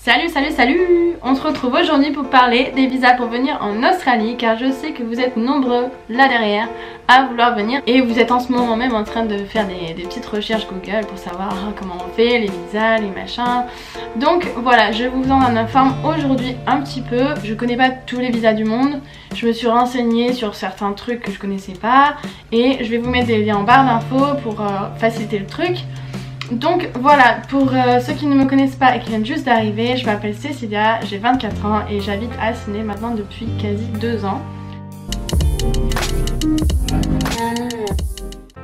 Salut, salut, salut! On se retrouve aujourd'hui pour parler des visas pour venir en Australie, car je sais que vous êtes nombreux là derrière à vouloir venir et vous êtes en ce moment même en train de faire des petites recherches Google pour savoir comment on fait les visas, les machins. Donc voilà, je vous en informe aujourd'hui un petit peu. Je connais pas tous les visas du monde, je me suis renseignée sur certains trucs que je connaissais pas et je vais vous mettre des liens en barre d'infos pour faciliter le truc. Donc voilà, pour ceux qui ne me connaissent pas et qui viennent juste d'arriver, je m'appelle Cécilia, j'ai 24 ans et j'habite à Sydney maintenant depuis quasi 2 ans.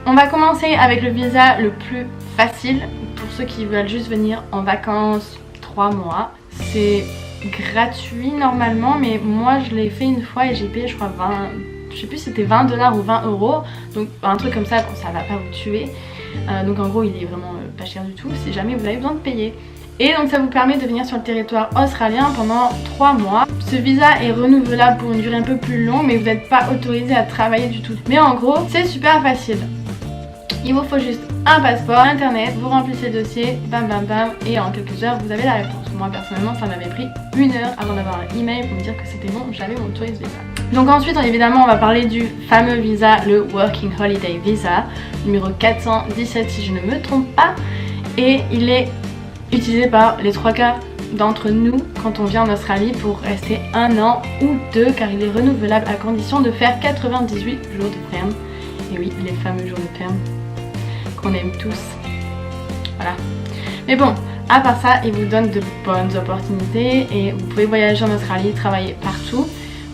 On va commencer avec le visa le plus facile pour ceux qui veulent juste venir en vacances 3 mois. C'est gratuit normalement, mais moi je l'ai fait une fois et j'ai payé je crois 20, je sais plus si c'était 20 $ ou 20 €, donc un truc comme ça, bon, ça va pas vous tuer. Donc en gros il est vraiment pas cher du tout si jamais vous avez besoin de payer. Et donc ça vous permet de venir sur le territoire australien pendant 3 mois. Ce visa est renouvelable pour une durée un peu plus longue, mais vous n'êtes pas autorisé à travailler du tout. Mais en gros c'est super facile. Il vous faut juste un passeport, internet, vous remplissez le dossier, bam bam bam, et en quelques heures vous avez la réponse. Moi personnellement ça m'avait pris 1 heure avant d'avoir un email pour me dire que c'était bon, j'avais mon tourist visa. Donc ensuite évidemment on va parler du fameux visa, le Working Holiday Visa, numéro 417 si je ne me trompe pas. Et il est utilisé par les 3/4 d'entre nous quand on vient en Australie pour rester 1 an ou 2, car il est renouvelable à condition de faire 98 jours de ferme. Et oui, les fameux jours de ferme qu'on aime tous. Voilà. Mais bon, à part ça, il vous donne de bonnes opportunités et vous pouvez voyager en Australie, travailler partout.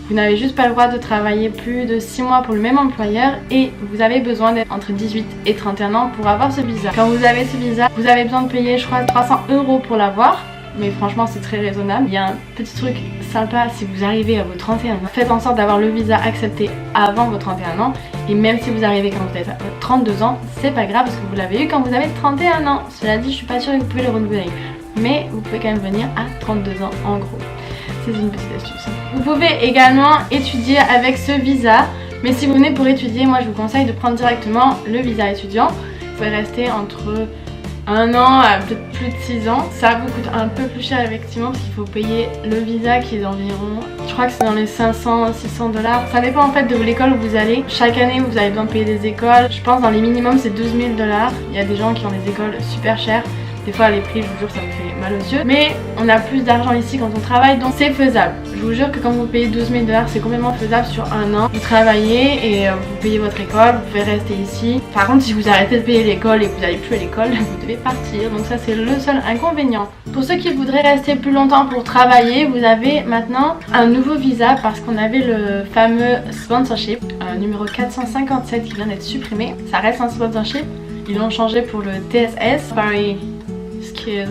Vous n'avez juste pas le droit de travailler plus de 6 mois pour le même employeur et vous avez besoin d'être entre 18 et 31 ans pour avoir ce visa. Quand vous avez ce visa, vous avez besoin de payer je crois 300 € pour l'avoir. Mais franchement c'est très raisonnable. Il y a un petit truc sympa, si vous arrivez à vos 31 ans, faites en sorte d'avoir le visa accepté avant vos 31 ans. Et même si vous arrivez quand vous êtes à 32 ans, c'est pas grave parce que vous l'avez eu quand vous avez 31 ans. Cela dit, je suis pas sûre que vous pouvez le renouveler, mais vous pouvez quand même venir à 32 ans en gros. C'est une petite astuce. Vous pouvez également étudier avec ce visa, mais si vous venez pour étudier, moi je vous conseille de prendre directement le visa étudiant. Vous pouvez rester entre 1 an à peut-être plus de 6 ans. Ça vous coûte un peu plus cher effectivement parce qu'il faut payer le visa qui est d'environ, je crois que c'est dans les 500-600 $. Ça dépend en fait de l'école où vous allez. Chaque année vous avez besoin de payer des écoles. Je pense dans les minimums c'est 12 000 $. Il y a des gens qui ont des écoles super chères. Des fois les prix, je vous jure, ça me fait mal aux yeux. Mais on a plus d'argent ici quand on travaille, donc c'est faisable. Je vous jure que quand vous payez 12 000 $, c'est complètement faisable sur 1 an. Vous travaillez et vous payez votre école, vous pouvez rester ici. Par contre, si vous arrêtez de payer l'école et que vous n'allez plus à l'école, vous devez partir. Donc ça, c'est le seul inconvénient. Pour ceux qui voudraient rester plus longtemps pour travailler, vous avez maintenant un nouveau visa parce qu'on avait le fameux sponsorship, numéro 457 qui vient d'être supprimé. Ça reste un sponsorship. Ils l'ont changé pour le TSS, Paris Skills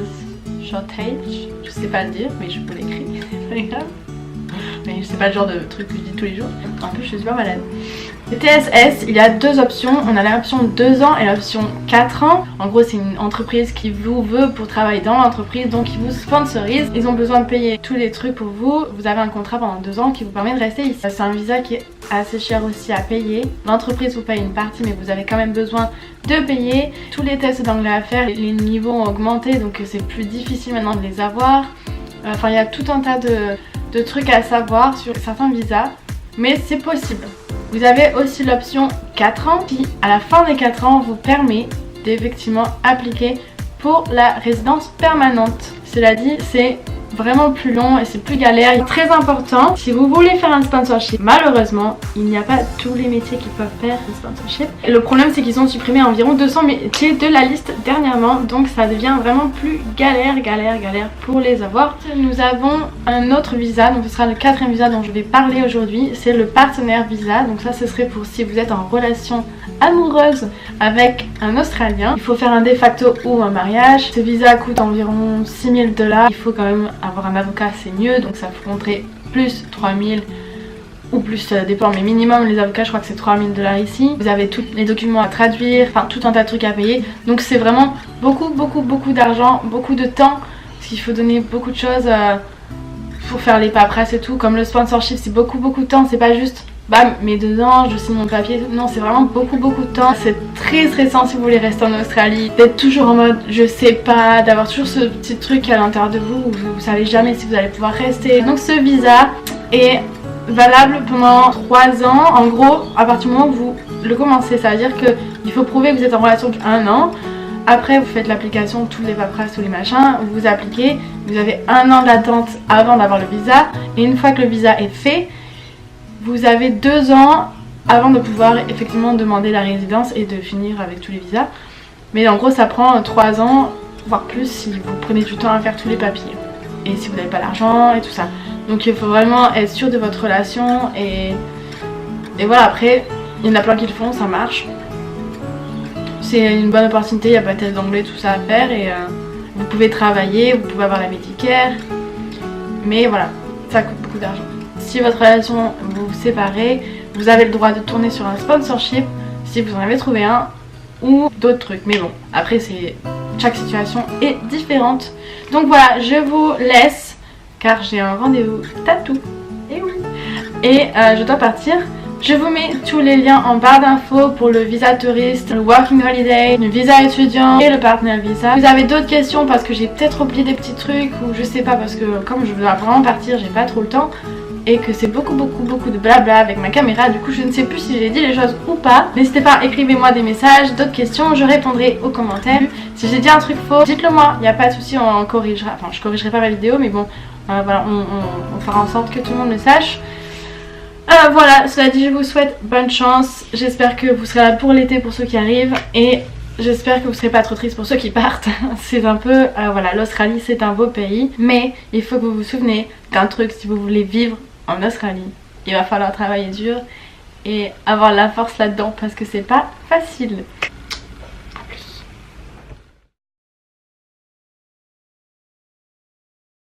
Shortage, je sais pas le dire mais je peux l'écrire, c'est pas grave. Mais c'est pas le genre de truc que je dis tous les jours. En plus je suis super malade. Le TSS, il y a 2 options. On a l'option 2 ans et l'option 4 ans. En gros c'est une entreprise qui vous veut pour travailler dans l'entreprise, donc ils vous sponsorisent. Ils ont besoin de payer tous les trucs pour vous. Vous avez un contrat pendant 2 ans qui vous permet de rester ici. C'est un visa qui est assez cher aussi à payer. L'entreprise vous paye une partie mais vous avez quand même besoin de payer. Tous les tests d'anglais à faire, les niveaux ont augmenté donc c'est plus difficile maintenant de les avoir. Enfin il y a tout un tas de trucs à savoir sur certains visas, mais c'est possible. Vous avez aussi l'option 4 ans qui, à la fin des 4 ans, vous permet d'effectivement appliquer pour la résidence permanente. Cela dit, c'est vraiment plus long et c'est plus galère. Très important, si vous voulez faire un sponsorship, malheureusement, il n'y a pas tous les métiers qui peuvent faire un sponsorship. Et le problème, c'est qu'ils ont supprimé environ 200 métiers de la liste dernièrement, donc ça devient vraiment plus galère pour les avoir. Nous avons un autre visa, donc ce sera le 4e visa dont je vais parler aujourd'hui, c'est le partenaire visa. Donc ça, ce serait pour si vous êtes en relation amoureuse avec un Australien. Il faut faire un de facto ou un mariage. Ce visa coûte environ 6 000 $. Il faut quand même avoir un avocat, c'est mieux, donc ça vous compterait plus 3 000 ou plus, ça dépend, mais minimum les avocats je crois que c'est 3 000 $ ici. Vous avez tous les documents à traduire, enfin tout un tas de trucs à payer, donc c'est vraiment beaucoup d'argent, beaucoup de temps, parce qu'il faut donner beaucoup de choses pour faire les paperasses et tout. Comme le sponsorship c'est beaucoup de temps, c'est pas juste bam, mes 2 ans, je signe mon papier. Non, c'est vraiment beaucoup de temps. C'est très stressant si vous voulez rester en Australie, d'être toujours en mode je sais pas, d'avoir toujours ce petit truc à l'intérieur de vous où vous savez jamais si vous allez pouvoir rester. Donc ce visa est valable pendant 3 ans. En gros, à partir du moment où vous le commencez, ça veut dire qu'il faut prouver que vous êtes en relation qu'1 an. Après vous faites l'application, toutes les paperasses, tous les machins, vous appliquez, vous avez 1 an d'attente avant d'avoir le visa, et une fois que le visa est fait, vous avez 2 ans avant de pouvoir effectivement demander la résidence et de finir avec tous les visas. Mais en gros ça prend 3 ans, voire plus si vous prenez du temps à faire tous les papiers. Et si vous n'avez pas l'argent et tout ça. Donc il faut vraiment être sûr de votre relation et voilà, après il y en a plein qui le font, ça marche. C'est une bonne opportunité, il n'y a pas de test d'anglais, tout ça à faire et vous pouvez travailler, vous pouvez avoir la Medicare. Mais voilà, ça coûte beaucoup d'argent. Si votre relation vous séparez, vous avez le droit de tourner sur un sponsorship si vous en avez trouvé un ou d'autres trucs. Mais bon, après chaque situation est différente. Donc voilà, je vous laisse car j'ai un rendez-vous tatou. Et oui. Et je dois partir. Je vous mets tous les liens en barre d'infos pour le visa touriste, le working holiday, le visa étudiant et le partner visa. Vous avez d'autres questions parce que j'ai peut-être oublié des petits trucs ou je sais pas parce que comme je dois vraiment partir, j'ai pas trop le temps et que c'est beaucoup de blabla avec ma caméra, du coup je ne sais plus si j'ai dit les choses ou pas. N'hésitez pas, écrivez-moi des messages, d'autres questions, je répondrai aux commentaires. Si j'ai dit un truc faux, dites-le moi, il n'y a pas de souci, on corrigera, enfin je corrigerai pas ma vidéo mais bon, voilà, on fera en sorte que tout le monde le sache. Voilà, cela dit, je vous souhaite bonne chance. J'espère que vous serez là pour l'été pour ceux qui arrivent. Et j'espère que vous serez pas trop tristes pour ceux qui partent. C'est un peu, voilà, l'Australie c'est un beau pays. Mais il faut que vous vous souveniez d'un truc, si vous voulez vivre en Australie, il va falloir travailler dur et avoir la force là-dedans parce que c'est pas facile.